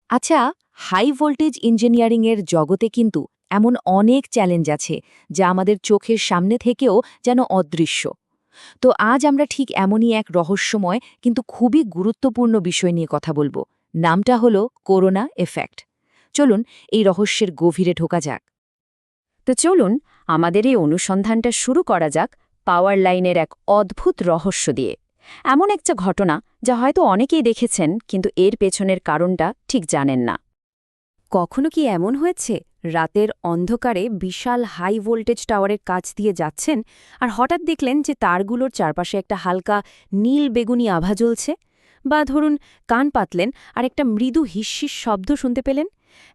আচ্ছা, high voltage ইঞ্জিনিয়ারিংয়ের জগতে কিন্তু এমন অনেক চ্যালেঞ্জ আছে যা আমাদের চোখের সামনে থেকেও যেন অদৃশ্য। তো আজ আমরা ঠিক এমনই এক রহস্যময় কিন্তু খুবই গুরুত্বপূর্ণ বিষয় নিয়ে কথা বলবো। নামটা হলো করোনা এফেক্ট। চলুন এই রহস্যের গভীরে ঢোকা যাক। তো চলুন আমাদের এই অনুসন্ধানটা শুরু করা যাক পাওয়ার লাইনের এক অদ্ভুত রহস্য দিয়ে। এমন একটা ঘটনা যা হয়তো অনেকেই দেখেছেন, কিন্তু এর পেছনের কারণটা ঠিক জানেন না। কখনো কি এমন হয়েছে রাতের অন্ধকারে বিশাল হাই ভোল্টেজ টাওয়ারের কাছ দিয়ে যাচ্ছেন আর হঠাৎ দেখলেন যে তারগুলোর চারপাশে একটা হালকা নীল বেগুনি আভা জ্বলছে? বা ধরুন কান পাতলেন আর একটা মৃদু হিস্যিস শব্দ শুনতে পেলেন?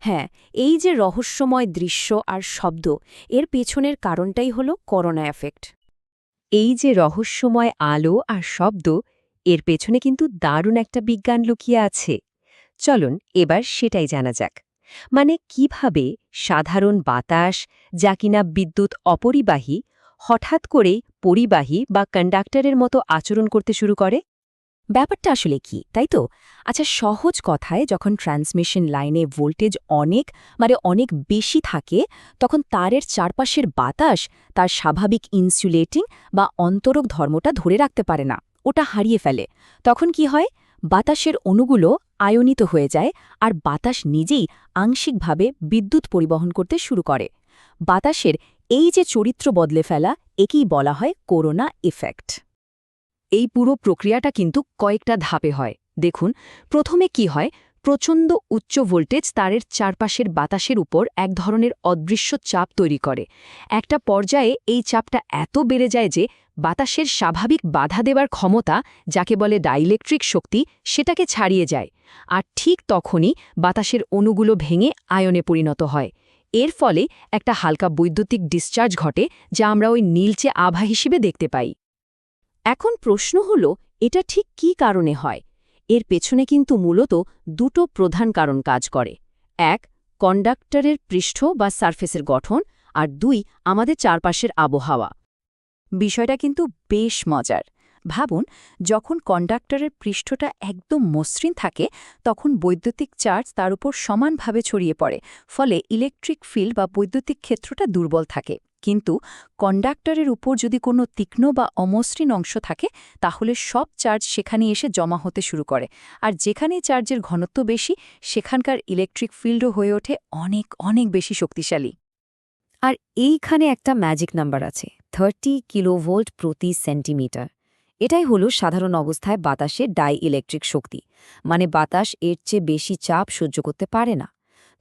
হ্যাঁ, এই যে রহস্যময় দৃশ্য আর শব্দ, এর পেছনের কারণটাই হলো করোনা এফেক্ট। এই যে রহস্যময় আলো আর শব্দ, এর পেছনে কিন্তু দারুণ একটা বিজ্ঞান লুকিয়ে আছে। চলুন এবার সেটাই জানা যাক। মানে কিভাবে সাধারণ বাতাস, যা কিনা বিদ্যুৎ অপরিবাহী, হঠাৎ করে পরিবাহী বা কন্ডাক্টরের মতো আচরণ করতে শুরু করে। ব্যাপারটা আসলে কি, তাই তো? আচ্ছা, সহজ কথায় যখন ট্রান্সমিশন লাইনে ভোল্টেজ অনেক বেশি থাকে, তখন তারের চারপাশের বাতাস তার স্বাভাবিক ইনসুলেটিং বা অন্তরক ধর্মটা ধরে রাখতে পারে না, ওটা হারিয়ে ফেলে। তখন কি হয়? বাতাসের অণুগুলো আয়নিত হয়ে যায় আর বাতাস নিজেই আংশিকভাবে বিদ্যুৎ পরিবহন করতে শুরু করে। বাতাসের এই যে চরিত্র বদলে ফেলা, একেই বলা হয় করোনা ইফেক্ট। এই পুরো প্রক্রিয়াটা কিন্তু কয়েকটা ধাপে হয়। দেখুন, প্রথমে কি হয়, প্রচণ্ড উচ্চ ভোল্টেজ তারের চারপাশের বাতাসের উপর এক ধরনের অদৃশ্য চাপ তৈরি করে। একটা পর্যায়ে এই চাপটা এত বেড়ে যায় যে বাতাসের স্বাভাবিক বাধা দেবার ক্ষমতা, যাকে বলে ডাইলেকট্রিক শক্তি, সেটাকে ছাড়িয়ে যায়। আর ঠিক তখনই বাতাসের অণুগুলো ভেঙে আয়নে পরিণত হয়। এর ফলে একটা হালকা বৈদ্যুতিক ডিসচার্জ ঘটে, যা আমরা ওই নীলচে আভা হিসেবে দেখতে পাই। এখন প্রশ্ন হল, এটা ঠিক কী কারণে হয়? এর পেছনে কিন্তু মূলত দুটো প্রধান কারণ কাজ করে। এক, কন্ডাক্টরের পৃষ্ঠ বা সারফেসের গঠন, আর দুই, আমাদের চারপাশের আবহাওয়া। বিষয়টা কিন্তু বেশ মজার। ভাবুন, যখন কন্ডাক্টরের পৃষ্ঠটা একদম মসৃণ থাকে, তখন বৈদ্যুতিক চার্জ তার উপর সমানভাবে ছড়িয়ে পড়ে, ফলে ইলেকট্রিক ফিল্ড বা বৈদ্যুতিক ক্ষেত্রটা দুর্বল থাকে। কিন্তু কন্ডাক্টরের উপর যদি কোনো তীক্ষ্ণ বা অমসৃণ অংশ থাকে, তাহলে সব চার্জ সেখানে এসে জমা হতে শুরু করে। আর যেখানেই চার্জের ঘনত্ব বেশি, সেখানকার ইলেকট্রিক ফিল্ডও হয়ে ওঠে অনেক অনেক বেশি শক্তিশালী। আর এইখানে একটা ম্যাজিক নাম্বার আছে, 30 কিলোভোল্ট প্রতি সেন্টিমিটার। এটাই হলো সাধারণ অবস্থায় বাতাসের ডাই ইলেকট্রিক শক্তি। মানে বাতাস এর চেয়ে বেশি চাপ সহ্য করতে পারে না।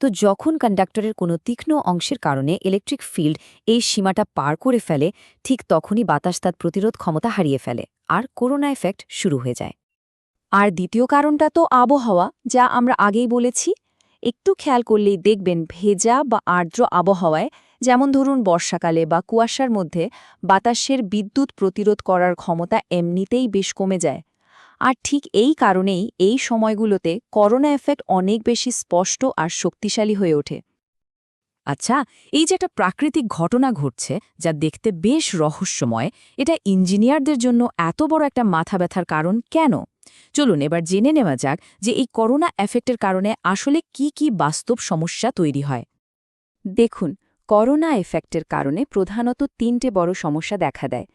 তো যখন কন্ডাক্টরের কোনো তীক্ষ্ণ অংশের কারণে ইলেকট্রিক ফিল্ড এই সীমাটা পার করে ফেলে, ঠিক তখনই বাতাস তার প্রতিরোধ ক্ষমতা হারিয়ে ফেলে, আর করোনা এফেক্ট শুরু হয়ে যায়। আর দ্বিতীয় কারণটা তো আবহাওয়া, যা আমরা আগেই বলেছি। একটু খেয়াল করলেই দেখবেন, ভেজা বা আর্দ্র আবহাওয়ায়, যেমন ধরুন বর্ষাকালে বা কুয়াশার মধ্যে, বাতাসের বিদ্যুৎ প্রতিরোধ করার ক্ষমতা এমনিতেই বেশ কমে যায়। আর ঠিক এই কারণেই এই সময়গুলোতে করোনা এফেক্ট অনেক বেশি স্পষ্ট আর শক্তিশালী হয়ে ওঠে। আচ্ছা, এই যে একটা প্রাকৃতিক ঘটনা ঘটছে যা দেখতে বেশ রহস্যময়, এটা ইঞ্জিনিয়ারদের জন্য এত বড় একটা মাথা ব্যথার কারণ কেন? চলুন এবার জেনে নেওয়া যাক যে এই করোনা এফেক্টের কারণে আসলে কি কি বাস্তব সমস্যা তৈরি হয়। দেখুন, করোনা এফেক্টের কারণে প্রধানত তিনটে বড় সমস্যা দেখা দেয়।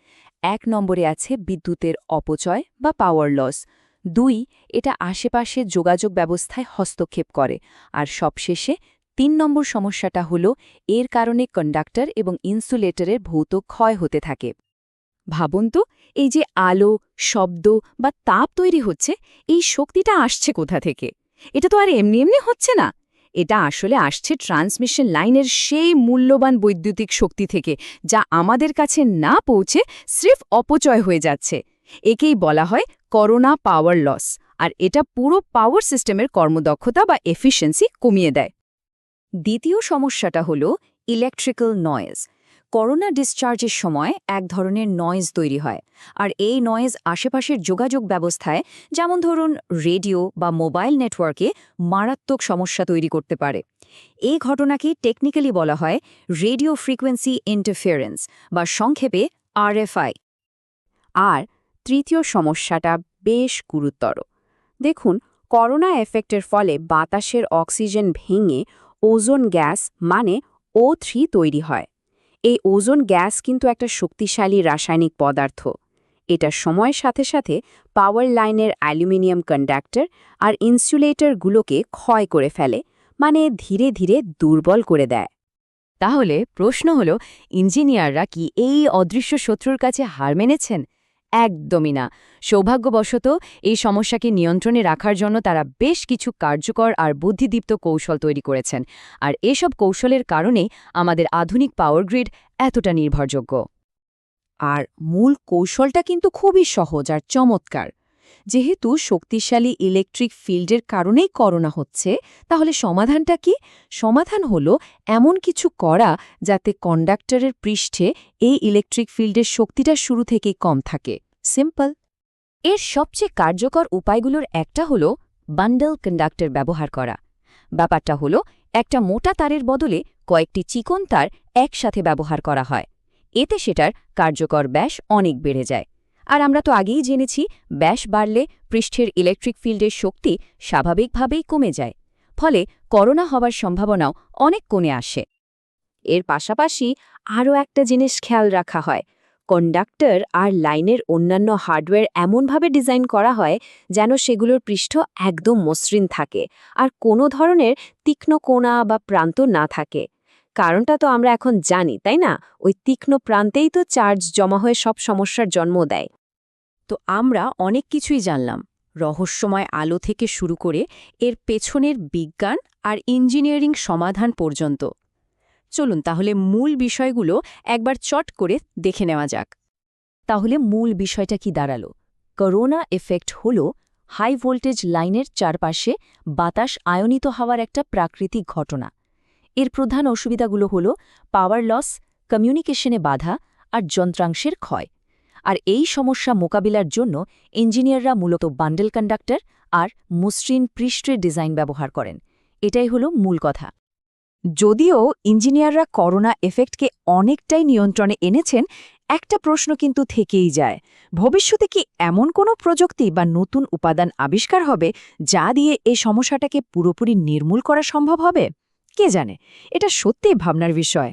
১ নম্বরে আছে বিদ্যুতের অপচয় বা পাওয়ার লস। ২, এটা আশেপাশে যোগাযোগ ব্যবস্থায় হস্তক্ষেপ করে। আর সবশেষে ৩ নম্বর সমস্যাটা হলো, এর কারণে কন্ডাক্টর এবং ইনসুলেটরের ভৌত ক্ষয় হতে থাকে। ভাবুন তো, এই যে আলো, শব্দ বা তাপ তৈরি হচ্ছে, এই শক্তিটা আসছে কোথা থেকে? এটা তো আর এমনি এমনি হচ্ছে না। এটা আসলে আসছে ট্রান্সমিশন লাইনের সেই মূল্যবান বৈদ্যুতিক শক্তি থেকে, যা আমাদের কাছে না পৌঁছে স্রেফ অপচয় হয়ে যাচ্ছে। একেই বলা হয় করোনা পাওয়ার লস। আর এটা পুরো পাওয়ার সিস্টেমের কর্মদক্ষতা বা এফিসিয়েন্সি কমিয়ে দেয়। দ্বিতীয় সমস্যাটা হলো ইলেকট্রিক্যাল নয়েজ। করোনা ডিসচার্জের সময় এক ধরনের নয়েজ তৈরি হয়। আর এই নয়েজ আশেপাশের যোগাযোগ ব্যবস্থায়, যেমন ধরুন রেডিও বা মোবাইল নেটওয়ার্কে, মারাত্মক সমস্যা তৈরি করতে পারে। এই ঘটনাকে টেকনিক্যালি বলা হয় রেডিও ফ্রিকোয়েন্সি ইন্টারফিয়ারেন্স, বা সংক্ষেপে আরএফআই। আর তৃতীয় সমস্যাটা বেশ গুরুতর। দেখুন, করোনা এফেক্টের ফলে বাতাসের অক্সিজেন ভেঙে ওজোন গ্যাস মানে O3 তৈরি হয়। এই ওজোন গ্যাস কিন্তু একটা শক্তিশালী রাসায়নিক পদার্থ। এটা সময়ের সাথে সাথে পাওয়ার লাইনের অ্যালুমিনিয়াম কন্ডাক্টর আর ইনসুলেটরগুলোকে ক্ষয় করে ফেলে, মানে ধীরে ধীরে দুর্বল করে দেয়। তাহলে প্রশ্ন হলো, ইঞ্জিনিয়াররা কি এই অদৃশ্য শত্রুর কাছে হার মেনেছেন? একদমই না। সৌভাগ্যবশত এই সমস্যাকে নিয়ন্ত্রণে রাখার জন্য তারা বেশ কিছু কার্যকর আর বুদ্ধিদীপ্ত কৌশল তৈরি করেছেন, আর এসব কৌশলের কারণেই আমাদের আধুনিক পাওয়ার গ্রিড এতটা নির্ভরযোগ্য। আর মূল কৌশলটা কিন্তু খুবই সহজ আর চমৎকার। যেহেতু শক্তিশালী ইলেকট্রিক ফিল্ডের কারণেই করোনা হচ্ছে, তাহলে সমাধানটা কি? সমাধান হলো এমন কিছু করা যাতে কন্ডাক্টরের পৃষ্ঠে এই ইলেকট্রিক ফিল্ডের শক্তিটা শুরু থেকেই কম থাকে। সিম্পল। এর সবচেয়ে কার্যকর উপায়গুলোর একটা হলো বান্ডল কন্ডাক্টর ব্যবহার করা। ব্যাপারটা হলো একটা মোটা তারের বদলে কয়েকটি চিকন তার একসাথে ব্যবহার করা হয়। এতে সেটার কার্যকর ব্যাস অনেক বেড়ে যায়। আর আমরা তো আগেই জেনেছি, ব্যাস বাড়লে পৃষ্ঠের ইলেকট্রিক ফিল্ডের শক্তি স্বাভাবিকভাবেই কমে যায়, ফলে করোনা হওয়ার সম্ভাবনাও অনেক কমে আসে। এর পাশাপাশি আরও একটা জিনিস খেয়াল রাখা হয়, কন্ডাক্টর আর লাইনের অন্যান্য হার্ডওয়্যার এমনভাবে ডিজাইন করা হয় যেন সেগুলোর পৃষ্ঠ একদম মসৃণ থাকে আর কোনো ধরনের তীক্ষ্ণ কোণা বা প্রান্ত না থাকে। কারণটা তো আমরা এখন জানি, তাই না? ওই তীক্ষ্ণ প্রান্তেই তো চার্জ জমা হয়ে সব সমস্যার জন্ম দেয়। তো আমরা অনেক কিছুই জানলাম, রহস্যময় আলো থেকে শুরু করে এর পেছনের বিজ্ঞান আর ইঞ্জিনিয়ারিং সমাধান পর্যন্ত। চলুন তাহলে মূল বিষয়গুলো একবার চট করে দেখে নেওয়া যাক। তাহলে মূল বিষয়টা কি দাঁড়ালো? করোনা এফেক্ট হল হাই ভোল্টেজ লাইনের চারপাশে বাতাস আয়নিত হওয়ার একটা প্রাকৃতিক ঘটনা। এর প্রধান অসুবিধাগুলো হল পাওয়ার লস, কমিউনিকেশনে বাধা আর যন্ত্রাংশের ক্ষয়। আর এই সমস্যা মোকাবিলার জন্য ইঞ্জিনিয়াররা মূলত বান্ডেল কন্ডাক্টর আর মসৃণ পৃষ্ঠের ডিজাইন ব্যবহার করেন। এটাই হলো মূল কথা। যদিও ইঞ্জিনিয়াররা করোনা এফেক্টকে অনেকটাই নিয়ন্ত্রণে এনেছেন, একটা প্রশ্ন কিন্তু থেকেই যায়, ভবিষ্যতে কি এমন কোনো প্রযুক্তি বা নতুন উপাদান আবিষ্কার হবে যা দিয়ে এই সমস্যাটাকে পুরোপুরি নির্মূল করা সম্ভব হবে? কে জানে, এটা সত্যিই ভাবনার বিষয়।